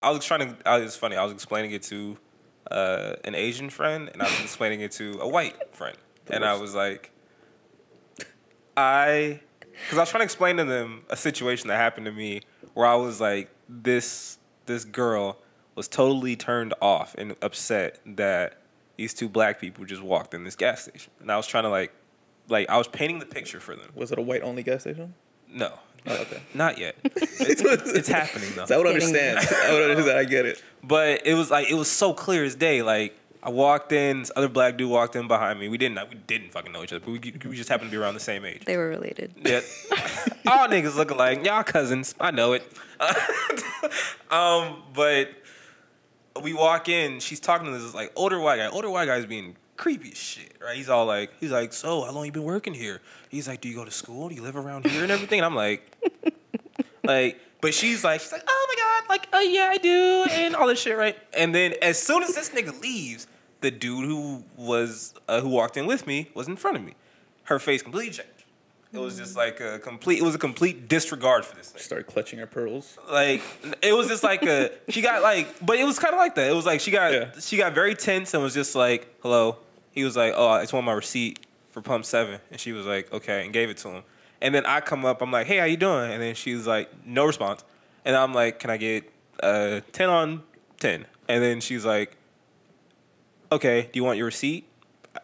It's funny. I was explaining it to an Asian friend, and I was explaining it to a white friend, and I was like, because I was trying to explain to them a situation that happened to me where I was like, this girl was totally turned off and upset that these two black people just walked in this gas station, and I was trying to like I was painting the picture for them. Was it a white only gas station? No. Oh, okay. Not yet. It's happening though. So I would understand. I get it. But it was so clear as day. Like I walked in, this other black dude walked in behind me. We didn't fucking know each other, but we just happened to be around the same age. They were related. Yeah. All niggas look alike. Y'all cousins. I know it. But we walk in. She's talking to this like older white guy. Older white guy's being creepy as shit, right? He's like, so how long you been working here? He's like, do you go to school? Do you live around here and everything? And I'm like, but she's like, oh my God, like, oh yeah, I do, and all this shit, right? And then as soon as this nigga leaves, the dude who walked in with me was in front of me. Her face completely changed. It was just like a complete disregard for this thing. Started clutching her pearls. Like, it was just like she got like, but it was kind of like that. It was like she got very tense and was just like, hello. He was like, oh, I just want my receipt for pump 7. And she was like, okay, and gave it to him. And then I come up, I'm like, hey, how you doing? And then she was like, no response. And I'm like, can I get 10 on 10? And then she's like, okay, do you want your receipt?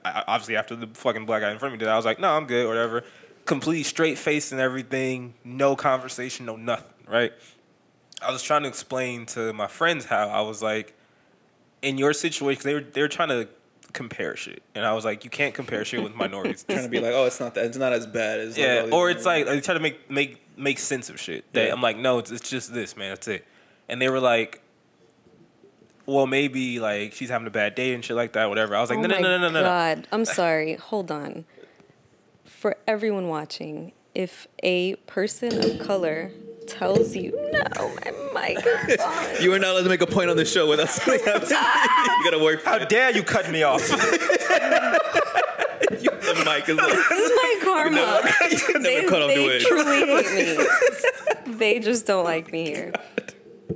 Obviously, after the fucking black guy in front of me did, I was like, no, I'm good, whatever. Completely straight face and everything, no conversation, no nothing, right? I was trying to explain to my friends how I was like, in your situation, they were trying to compare shit, and I was like, you can't compare shit with minorities. Trying to be like, oh, it's not as bad as or it's like they try to make sense of shit. I'm like, no, it's just this, man, that's it. And they were like, well, maybe like she's having a bad day and shit like that, whatever. I was like, no. God, I'm sorry. Hold on. For everyone watching, if a person of color tells you, no, my mic is on. You are not allowed to make a point on this show without something happening. You gotta work. How dare you cut me off? The mic is like, this is my karma. They truly hate me. They just don't like me here.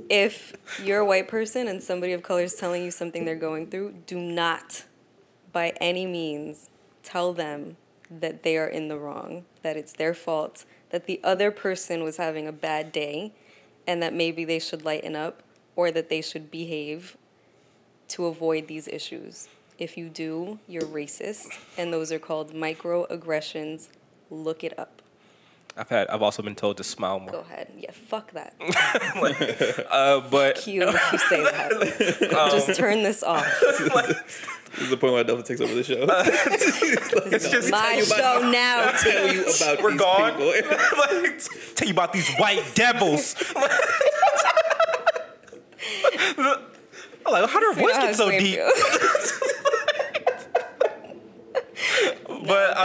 If you're a white person and somebody of color is telling you something they're going through, do not, by any means, tell them that they are in the wrong, that it's their fault, that the other person was having a bad day, and that maybe they should lighten up or that they should behave to avoid these issues. If you do, you're racist, and those are called microaggressions. Look it up. I've also been told to smile more. Go ahead. Yeah, fuck that. But Fuck you if you say that. Just turn this off. This is the point where Adelfa takes over the show. It's just my show now. Tell you about we're these gone. people. Tell you about these white devils. I'm like, how did her voice get so deep? But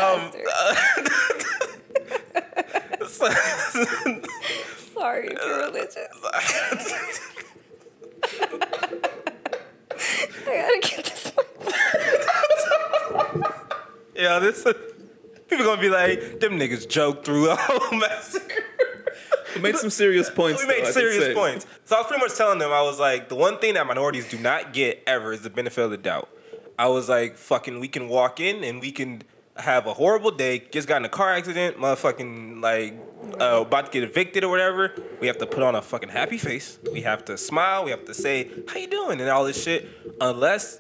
sorry if you're religious. I gotta get this. Yeah, people gonna be like, them niggas joke through the whole massacre. We made some serious points. We made serious points. So I was pretty much telling them, I was like, the one thing that minorities do not get ever is the benefit of the doubt. I was like, fucking, we can walk in and we can have a horrible day, just got in a car accident, motherfucking, like, about to get evicted or whatever. We have to put on a fucking happy face. We have to smile. We have to say, how you doing? And all this shit. Unless,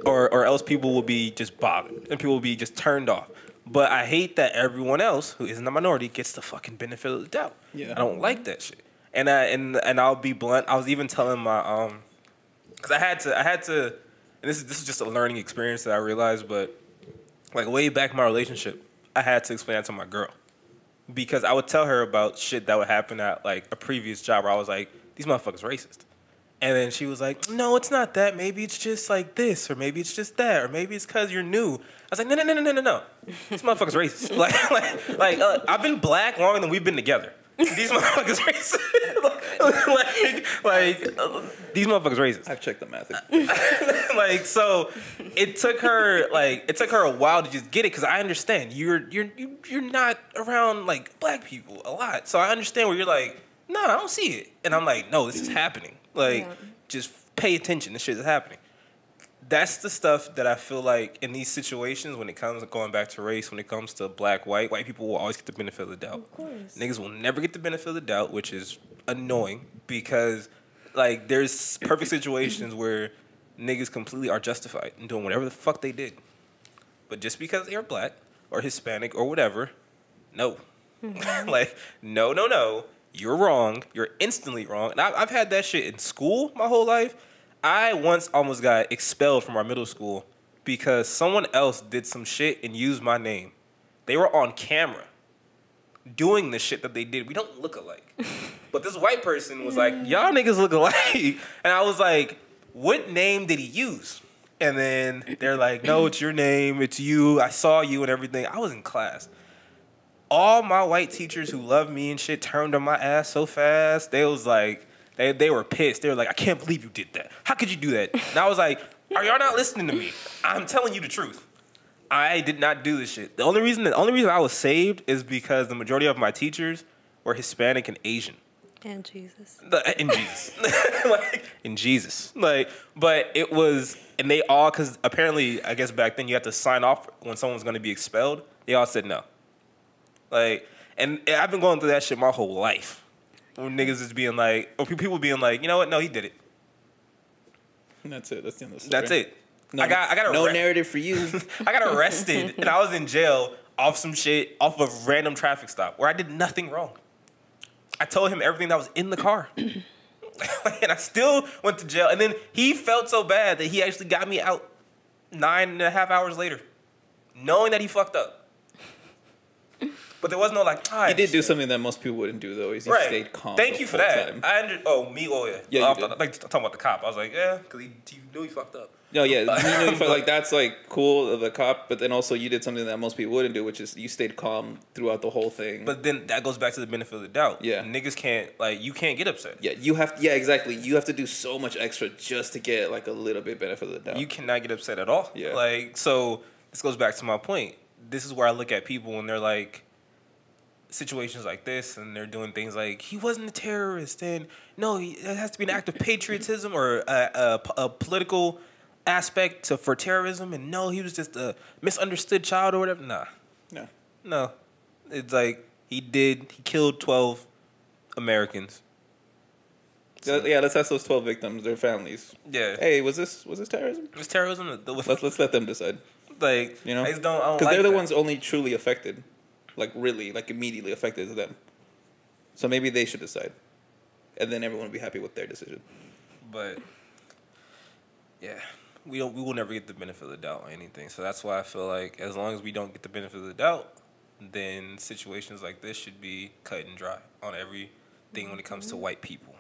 or else people will be just bothered. And people will be just turned off. But I hate that everyone else who isn't a minority gets the fucking benefit of the doubt. Yeah. I don't like that shit. And I'll be blunt. I was even telling my, because I had to, and this is just a learning experience that I realized, but like way back in my relationship, I had to explain that to my girl. Because I would tell her about shit that would happen at like a previous job where I was like, these motherfuckers racist. And then she was like, no, it's not that. Maybe it's just like this, or maybe it's just that, or maybe it's because you're new. I was like, no. This motherfucker's racist. Like, I've been black longer than we've been together. These motherfuckers racist. These motherfuckers racist. I've checked the math. Like, so it took her a while to just get it, because I understand you're not around like black people a lot, so I understand where you're like, no, I don't see it, and I'm like, no, this is happening. Like, just pay attention. This shit is happening. That's the stuff that I feel like in these situations, when it comes to going back to race, when it comes to black, white people will always get the benefit of the doubt. Of course. Niggas will never get the benefit of the doubt, which is annoying because, like, there's perfect situations where niggas completely are justified in doing whatever the fuck they did. But just because they're black or Hispanic or whatever, no. Like, no. You're wrong. You're instantly wrong. And I've had that shit in school my whole life. I once almost got expelled from our middle school because someone else did some shit and used my name. They were on camera doing the shit that they did. We don't look alike. But this white person was like, y'all niggas look alike. And I was like, what name did he use? And then they're like, no, it's your name. It's you. I saw you and everything. I was in class. All my white teachers who loved me and shit turned on my ass so fast. They was like, They were pissed. They were like, I can't believe you did that. How could you do that? And I was like, are y'all not listening to me? I'm telling you the truth. I did not do this shit. The only reason I was saved is because the majority of my teachers were Hispanic and Asian. And Jesus. In Jesus. In Jesus. But it was, and they all, because apparently, I guess back then you had to sign off when someone was going to be expelled. They all said no. And I've been going through that shit my whole life. When niggas is being like, or people being like, you know what? No, he did it. And that's it. That's the end of the story. That's it. No, I got no narrative for you. I got arrested and I was in jail off some shit, off of a random traffic stop where I did nothing wrong. I told him everything that was in the car. And I still went to jail. And then he felt so bad that he actually got me out 9.5 hours later, knowing that he fucked up. But there was no like. He did do something that most people wouldn't do though. Is he stayed calm. Thank you for that. Time. Yeah. I'm talking about the cop. I was like, yeah, because he knew he fucked up. No, yeah, he knew he fucked, like that's like cool of the cop. But then also you did something that most people wouldn't do, which is you stayed calm throughout the whole thing. But then that goes back to the benefit of the doubt. Yeah, niggas can't you can't get upset. Yeah, you have. Yeah, exactly. You have to do so much extra just to get like a little bit benefit of the doubt. You cannot get upset at all. Yeah, so this goes back to my point. This is where I look at people when they're like. Situations like this, and they're doing things like he wasn't a terrorist, and no, it has to be an act of patriotism or a political aspect for terrorism, and no, he was just a misunderstood child or whatever. No, it's like he killed 12 Americans. So, yeah, let's ask those 12 victims, their families. Yeah. Hey, was this terrorism? It was terrorism. Let's let them decide. Like, you know, I don't because they're the ones only truly affected. Like really, like immediately affected to them. So maybe they should decide, and then everyone will be happy with their decision. But yeah, we will never get the benefit of the doubt on anything. So that's why I feel like as long as we don't get the benefit of the doubt, then situations like this should be cut and dry on everything when it comes to white people.